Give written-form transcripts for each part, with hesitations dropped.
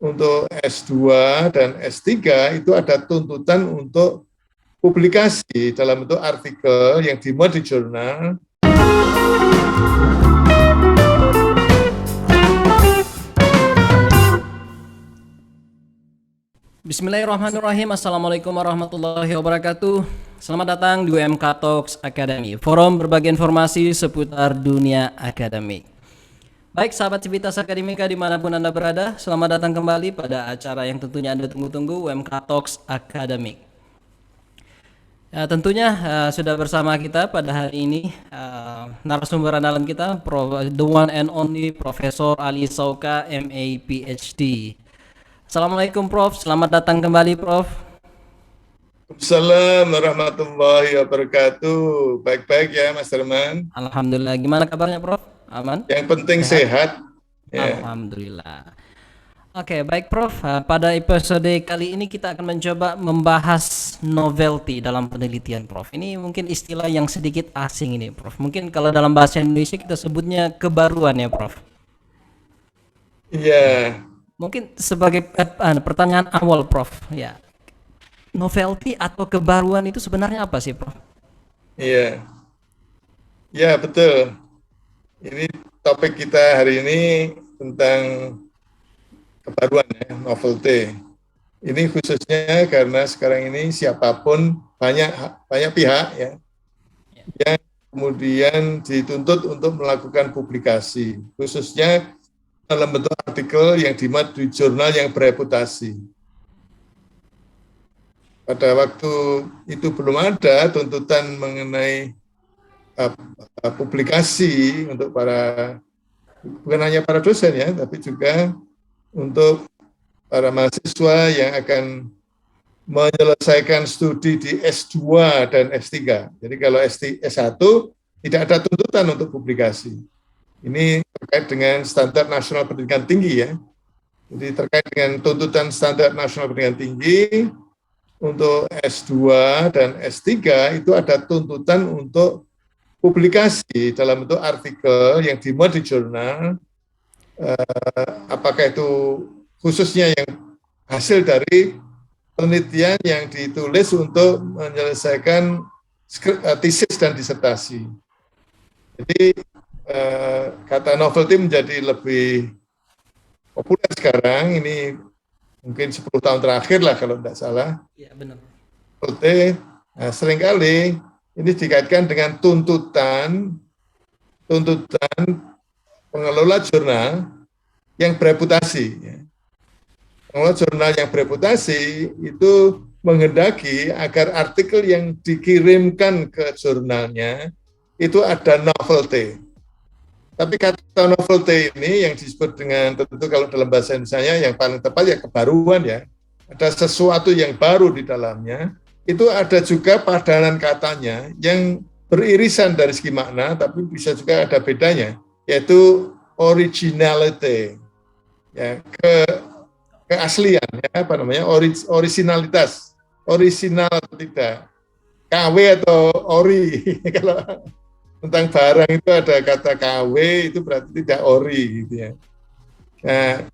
untuk S2 dan S3 itu ada tuntutan untuk publikasi dalam bentuk artikel yang dimuat di jurnal. Bismillahirrahmanirrahim. Assalamualaikum warahmatullahi wabarakatuh. Selamat datang di UMK Talks Academy, forum berbagi informasi seputar dunia akademik. Baik sahabat Civitas Akademika dimanapun Anda berada, selamat datang kembali pada acara yang tentunya Anda tunggu-tunggu, UMK Talks Academic. Ya, tentunya sudah bersama kita pada hari ini narasumber andalan kita, the one and only Profesor Ali Sauka, MA PhD. Assalamualaikum Prof, selamat datang kembali Prof. Assalamualaikum warahmatullahi wabarakatuh. Baik-baik ya Mas Herman. Alhamdulillah, gimana kabarnya Prof? Aman? Yang penting sehat. Ya. Alhamdulillah. Oke, baik Prof. Pada episode kali ini kita akan mencoba membahas novelty dalam penelitian Prof. Ini mungkin istilah yang sedikit asing ini Prof. Mungkin kalau dalam bahasa Indonesia kita sebutnya kebaruan ya Prof. Iya. Mungkin sebagai pertanyaan awal Prof. Ya, novelty atau kebaruan itu sebenarnya apa sih Prof? Iya. Ya betul. Ini topik kita hari ini tentang kebaruan ya, novelty. Ini khususnya karena sekarang ini siapapun banyak pihak ya yang kemudian dituntut untuk melakukan publikasi, khususnya dalam bentuk artikel yang dimuat di jurnal yang bereputasi. Pada waktu itu belum ada tuntutan mengenai publikasi untuk bukan hanya para dosen ya, tapi juga untuk para mahasiswa yang akan menyelesaikan studi di S2 dan S3. Jadi kalau S1 tidak ada tuntutan untuk publikasi. Ini terkait dengan standar nasional pendidikan tinggi ya. Jadi terkait dengan tuntutan standar nasional pendidikan tinggi untuk S2 dan S3 itu ada tuntutan untuk publikasi dalam bentuk artikel yang dimuat di jurnal, apakah itu khususnya yang hasil dari penelitian yang ditulis untuk menyelesaikan tesis dan disertasi. Jadi kata novelty menjadi lebih populer sekarang, ini mungkin 10 tahun terakhir lah kalau tidak salah. Iya benar. Novelty seringkali ini dikaitkan dengan tuntutan pengelola jurnal yang bereputasi. Pengelola jurnal yang bereputasi itu menghendaki agar artikel yang dikirimkan ke jurnalnya itu ada novelty. Tapi kata novelty ini yang disebut dengan, tentu kalau dalam bahasa Indonesia yang paling tepat ya kebaruan ya. Ada sesuatu yang baru di dalamnya. Itu ada juga padanan katanya yang beririsan dari segi makna, tapi bisa juga ada bedanya, yaitu originality, ya, keaslian, ya, apa namanya, originalitas, original atau tidak, KW atau ori. Kalau tentang barang itu ada kata KW, itu berarti tidak ori, gitu ya. Nah,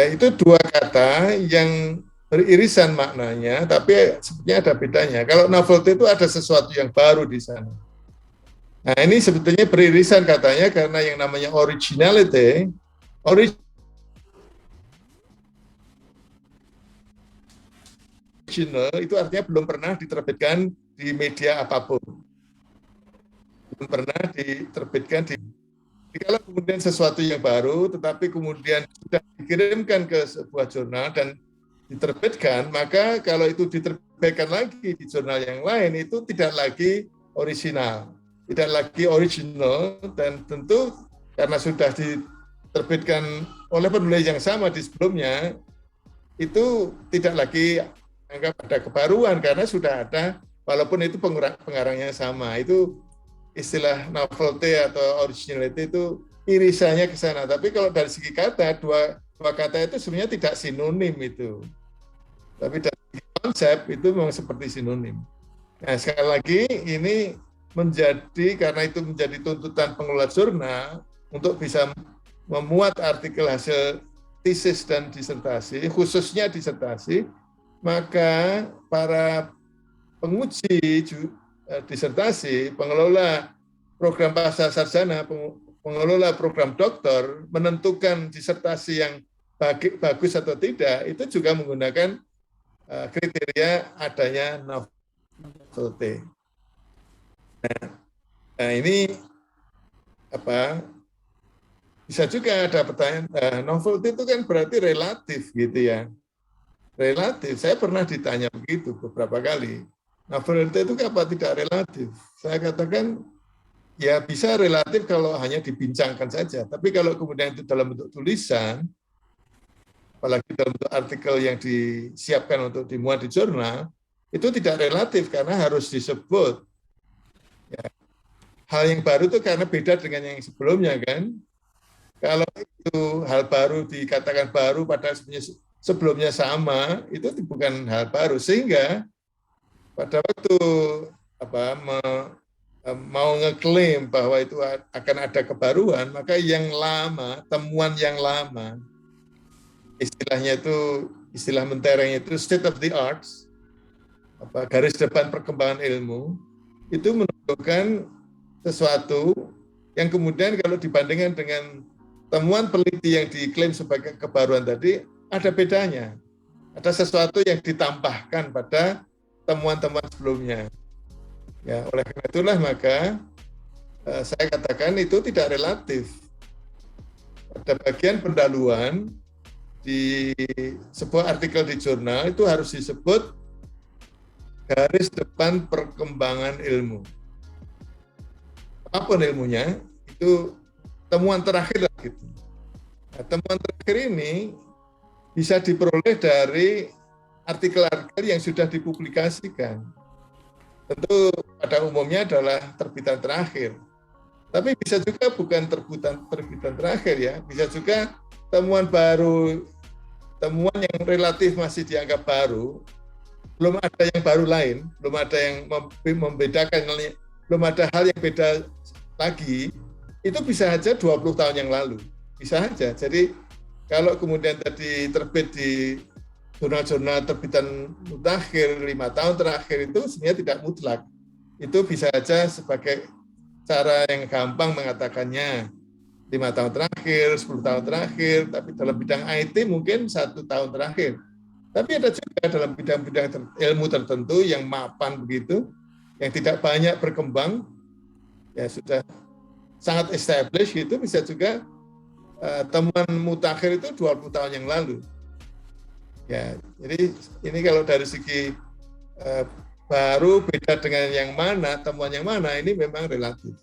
itu dua kata yang beririsan maknanya, tapi sebetulnya ada bedanya. Kalau novelty itu ada sesuatu yang baru di sana. Nah, ini sebetulnya beririsan katanya karena yang namanya originality, original itu artinya belum pernah diterbitkan di media apapun. Belum pernah diterbitkan di. Jadi kalau kemudian sesuatu yang baru, tetapi kemudian sudah dikirimkan ke sebuah jurnal dan diterbitkan, maka kalau itu diterbitkan lagi di jurnal yang lain, itu tidak lagi original. Tidak lagi original, dan tentu karena sudah diterbitkan oleh penulis yang sama di sebelumnya, itu tidak lagi anggap ada kebaruan, karena sudah ada, walaupun itu pengarangnya sama. Itu istilah novelty atau originality itu irisannya ke sana. Tapi kalau dari segi kata, dua kata itu sebenarnya tidak sinonim itu. Tapi dari segi konsep itu memang seperti sinonim. Nah, sekali lagi ini karena itu menjadi tuntutan pengelola jurnal untuk bisa memuat artikel hasil tesis dan disertasi, khususnya disertasi, maka para penguji disertasi, pengelola program pasca sarjana, pengelola program doktor menentukan disertasi yang bagus atau tidak, itu juga menggunakan kriteria adanya novelty. Nah ini apa? Bisa juga ada pertanyaan, novelty itu kan berarti relatif gitu ya. Relatif, saya pernah ditanya begitu beberapa kali. Novelty itu apa tidak relatif? Saya katakan ya bisa relatif kalau hanya dibincangkan saja. Tapi kalau kemudian itu dalam bentuk tulisan, apalagi dalam bentuk artikel yang disiapkan untuk dimuat di jurnal, itu tidak relatif karena harus disebut. Ya. Hal yang baru itu karena beda dengan yang sebelumnya kan. Kalau itu hal baru dikatakan baru padahal sebelumnya sama, itu bukan hal baru. Sehingga pada waktu mau ngeklaim bahwa itu akan ada kebaruan, maka yang lama, temuan yang lama, istilahnya itu, istilah menterengnya itu state of the arts, garis depan perkembangan ilmu, itu menunjukkan sesuatu yang kemudian kalau dibandingkan dengan temuan peneliti yang diklaim sebagai kebaruan tadi, ada bedanya. Ada sesuatu yang ditambahkan pada temuan-temuan sebelumnya. Ya, oleh karena itulah maka saya katakan itu tidak relatif. Pada bagian pendahuluan di sebuah artikel di jurnal itu harus disebut garis depan perkembangan ilmu. Apapun ilmunya, itu temuan terakhir gitu. Nah, temuan terakhir ini bisa diperoleh dari artikel-artikel yang sudah dipublikasikan. Tentu pada umumnya adalah terbitan terakhir. Tapi bisa juga bukan terbitan terakhir ya, bisa juga temuan baru, temuan yang relatif masih dianggap baru, belum ada yang baru lain, belum ada yang membedakan, belum ada hal yang beda lagi, itu bisa saja 20 tahun yang lalu, bisa saja. Jadi kalau kemudian tadi terbit di jurnal-jurnal terbitan mutakhir 5 tahun terakhir itu sebenarnya tidak mutlak. Itu bisa saja sebagai cara yang gampang mengatakannya 5 tahun terakhir, 10 tahun terakhir, tapi dalam bidang IT mungkin 1 tahun terakhir. Tapi ada juga dalam bidang-bidang ilmu tertentu yang mapan begitu, yang tidak banyak berkembang, ya sudah sangat established gitu, bisa juga temuan mutakhir itu 20 tahun yang lalu. Ya, jadi ini kalau dari segi baru beda dengan yang mana, temuan yang mana, ini memang relatif.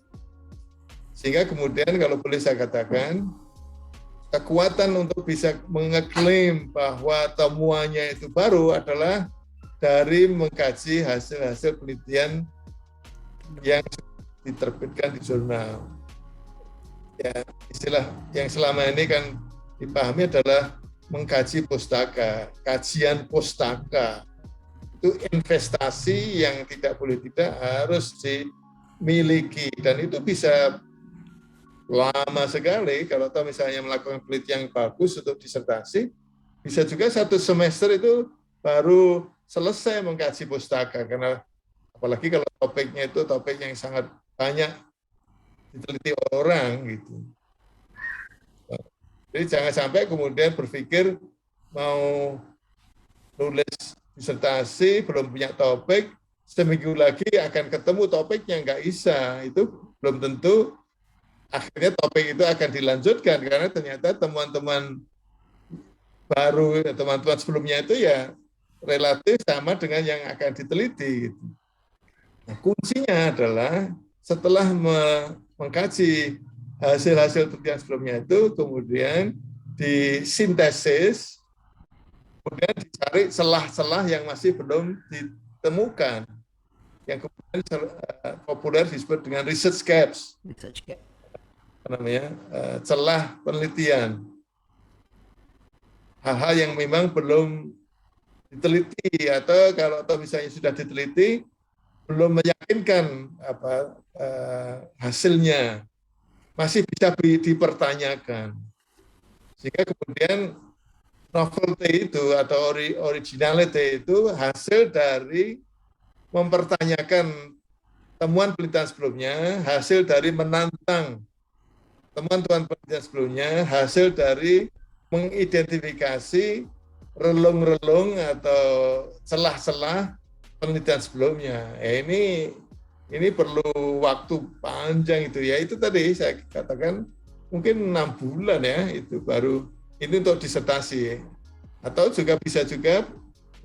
Sehingga kemudian kalau boleh saya katakan, kekuatan untuk bisa mengeklaim bahwa temuannya itu baru adalah dari mengkaji hasil-hasil penelitian yang diterbitkan di jurnal. Ya, istilah yang selama ini kan dipahami adalah mengkaji pustaka, kajian pustaka. Itu investasi yang tidak boleh tidak harus dimiliki, dan itu bisa lama sekali. Kalau tahu misalnya melakukan penelitian yang bagus untuk disertasi, bisa juga 1 semester itu baru selesai mengkaji pustaka, karena apalagi kalau topiknya itu topik yang sangat banyak diteliti orang gitu. Jadi jangan sampai kemudian berpikir mau nulis disertasi belum punya topik, seminggu lagi akan ketemu topiknya, nggak bisa. Itu belum tentu akhirnya topik itu akan dilanjutkan, karena ternyata temuan-temuan baru, teman-teman sebelumnya itu ya relatif sama dengan yang akan diteliti. Gitu. Nah, kuncinya adalah setelah mengkaji hasil-hasil penelitian sebelumnya itu, kemudian disintesis, kemudian dicari celah-celah yang masih belum ditemukan, yang kemudian populer disebut dengan research gaps, apa namanya, celah penelitian, hal-hal yang memang belum diteliti, atau kalau misalnya sudah diteliti belum meyakinkan hasilnya, masih bisa dipertanyakan. Sehingga kemudian novelty itu atau originality itu hasil dari mempertanyakan temuan penelitian sebelumnya, hasil dari menantang temuan-temuan penelitian sebelumnya, hasil dari mengidentifikasi relung-relung atau celah-celah penelitian sebelumnya. Ini perlu waktu panjang itu ya. Itu tadi saya katakan mungkin 6 bulan ya itu baru ini untuk disertasi. Atau juga bisa juga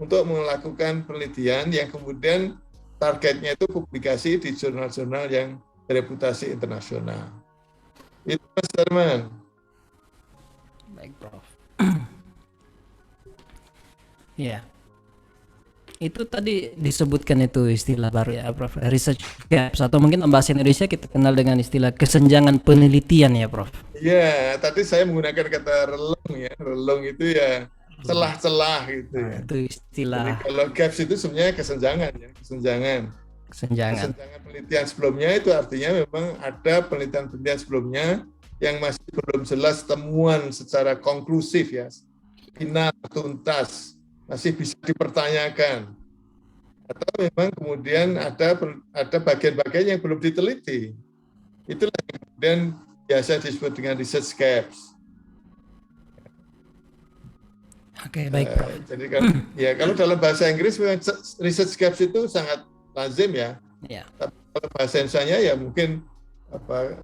untuk melakukan penelitian yang kemudian targetnya itu publikasi di jurnal-jurnal yang bereputasi internasional. Itu Mas Darman. Baik, Prof. Ya, itu tadi disebutkan itu istilah baru ya, Prof. Research gaps, atau mungkin dalam bahasa Indonesia kita kenal dengan istilah kesenjangan penelitian ya, Prof. Iya, tadi saya menggunakan kata relung ya. Relung itu ya celah-celah gitu Nah, ya. itu Jadi istilah kalau gaps itu sebenarnya kesenjangan ya, kesenjangan. kesenjangan. Kesenjangan penelitian sebelumnya itu artinya memang ada penelitian-penelitian sebelumnya yang masih belum jelas temuan secara konklusif ya, final, tuntas, masih bisa dipertanyakan. Atau memang kemudian ada bagian-bagian yang belum diteliti. Itulah yang kemudian biasa disebut dengan research gaps. Oke, baik, Prof. Jadi kalau dalam bahasa Inggris memang research gaps itu sangat lazim ya. Ya, Tapi kalau bahasa Indonesia ya mungkin apa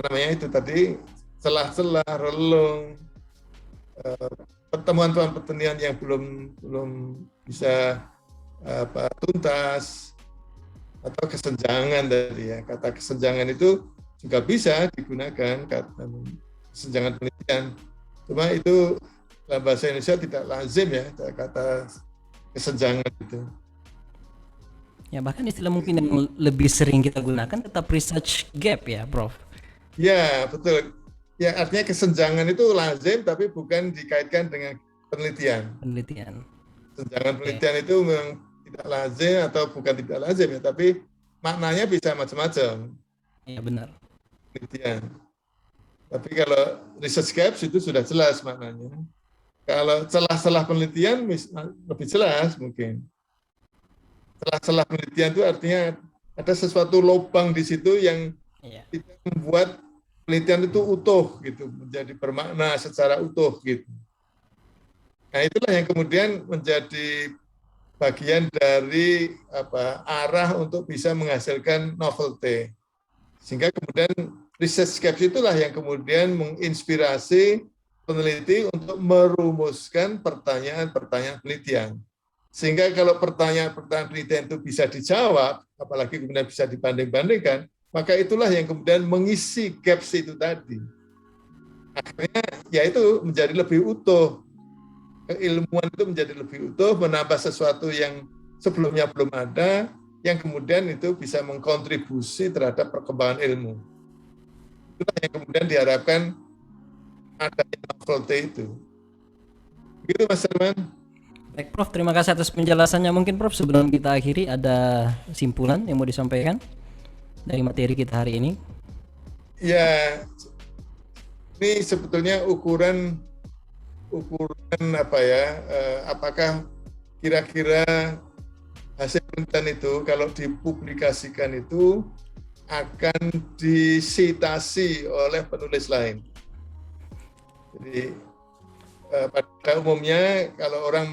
namanya itu tadi celah-celah, relung, pertemuan-pertemuan pertanian yang belum bisa tuntas, atau kesenjangan tadi ya. Kata kesenjangan itu juga bisa digunakan kata kesenjangan penelitian. Cuma itu dalam bahasa Indonesia tidak lazim ya kata kesenjangan itu. ya, bahkan istilah mungkin yang lebih sering kita gunakan tetap research gap ya, Prof. Ya, betul. Ya, artinya kesenjangan itu lazim tapi bukan dikaitkan dengan penelitian. Penelitian. Kesenjangan penelitian itu memang tidak lazim atau bukan tidak lazim ya, tapi maknanya bisa macam-macam Ya, benar. penelitian. Tapi kalau research gaps itu sudah jelas maknanya. Kalau celah-celah penelitian lebih jelas mungkin. Celah-celah penelitian itu artinya ada sesuatu lubang di situ yang Iya. tidak membuat penelitian itu utuh gitu, menjadi bermakna secara utuh gitu. Nah, itulah yang kemudian menjadi bagian dari arah untuk bisa menghasilkan novelty. Sehingga kemudian research gaps itulah yang kemudian menginspirasi peneliti untuk merumuskan pertanyaan-pertanyaan penelitian. Sehingga kalau pertanyaan-pertanyaan penelitian itu bisa dijawab, apalagi kemudian bisa dibanding-bandingkan, maka itulah yang kemudian mengisi gaps itu tadi. Akhirnya ya itu menjadi lebih utuh. Keilmuan itu menjadi lebih utuh, menambah sesuatu yang sebelumnya belum ada, yang kemudian itu bisa mengkontribusi terhadap perkembangan ilmu. Itulah yang kemudian diharapkan adanya novelty itu. Begitu Mas Herman. Baik, Prof. Terima kasih atas penjelasannya. Mungkin, Prof, sebelum kita akhiri ada simpulan yang mau disampaikan dari materi kita hari ini? Ya, ini sebetulnya ukuran apa ya? Apakah kira-kira hasil penelitian itu kalau dipublikasikan itu akan disitasi oleh penulis lain. Jadi pada umumnya kalau orang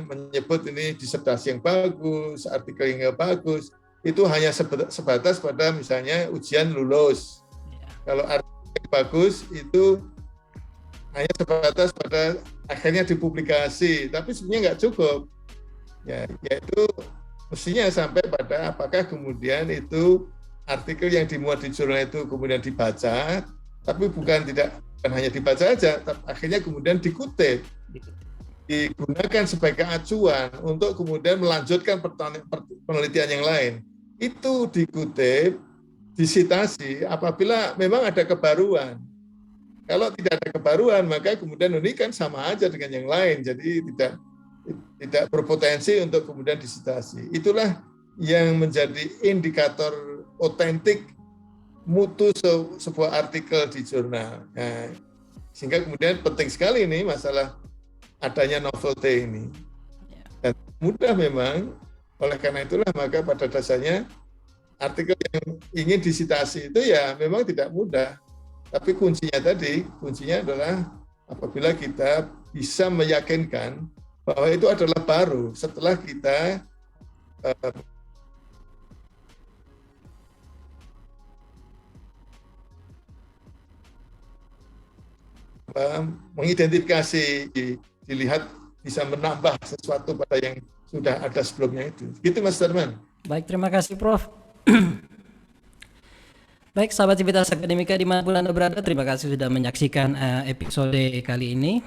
menyebut ini disertasi yang bagus, artikel yang bagus, itu hanya sebatas pada misalnya ujian lulus. Kalau artikel yang bagus itu hanya sebatas pada akhirnya dipublikasi, tapi sebenarnya nggak cukup. Ya, yaitu mestinya sampai pada apakah kemudian itu artikel yang dimuat di jurnal itu kemudian dibaca, tapi bukan hanya dibaca aja, tapi akhirnya kemudian dikutip, digunakan sebagai acuan untuk kemudian melanjutkan penelitian yang lain. Itu dikutip, disitasi apabila memang ada kebaruan. Kalau tidak ada kebaruan, maka kemudian ini kan sama aja dengan yang lain, jadi tidak berpotensi untuk kemudian disitasi. Itulah yang menjadi indikator otentik mutu sebuah artikel di jurnal. Nah, Sehingga kemudian penting sekali ini masalah adanya novel T ini. Dan mudah memang, oleh karena itulah maka pada dasarnya artikel yang ingin disitasi itu ya memang tidak mudah. Tapi kuncinya adalah apabila kita bisa meyakinkan bahwa itu adalah baru setelah kita mengidentifikasi, dilihat bisa menambah sesuatu pada yang sudah ada sebelumnya itu. Gitu Mas Darman. Baik, terima kasih Prof. Baik, sahabat Civitas Akademika dimanapun Anda berada, terima kasih sudah menyaksikan episode kali ini.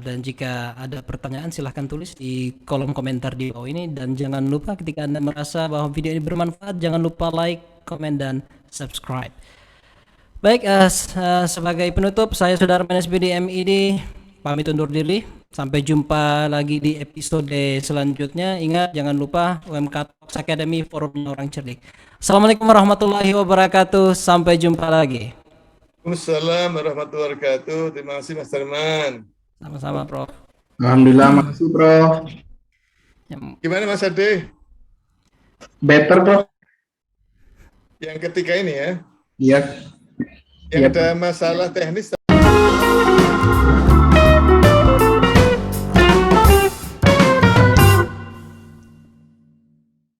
Dan jika ada pertanyaan silahkan tulis di kolom komentar di bawah ini. Dan jangan lupa ketika Anda merasa bahwa video ini bermanfaat, jangan lupa like, komen, dan subscribe. Baik, sebagai penutup, saya Saudara MSBD MID pamit undur diri. Sampai jumpa lagi di episode selanjutnya. Ingat, jangan lupa UMK Talks Academy, forumnya orang cerdik. Assalamualaikum warahmatullahi wabarakatuh. Sampai jumpa lagi. Waalaikumsalam warahmatullahi wabarakatuh. Terima kasih Mas Darman. Sama-sama, Prof. Alhamdulillah, makasih Prof. Gimana Mas Ade? Better Prof. Yang ketiga ini ya? Iya. Yang ada masalah teknis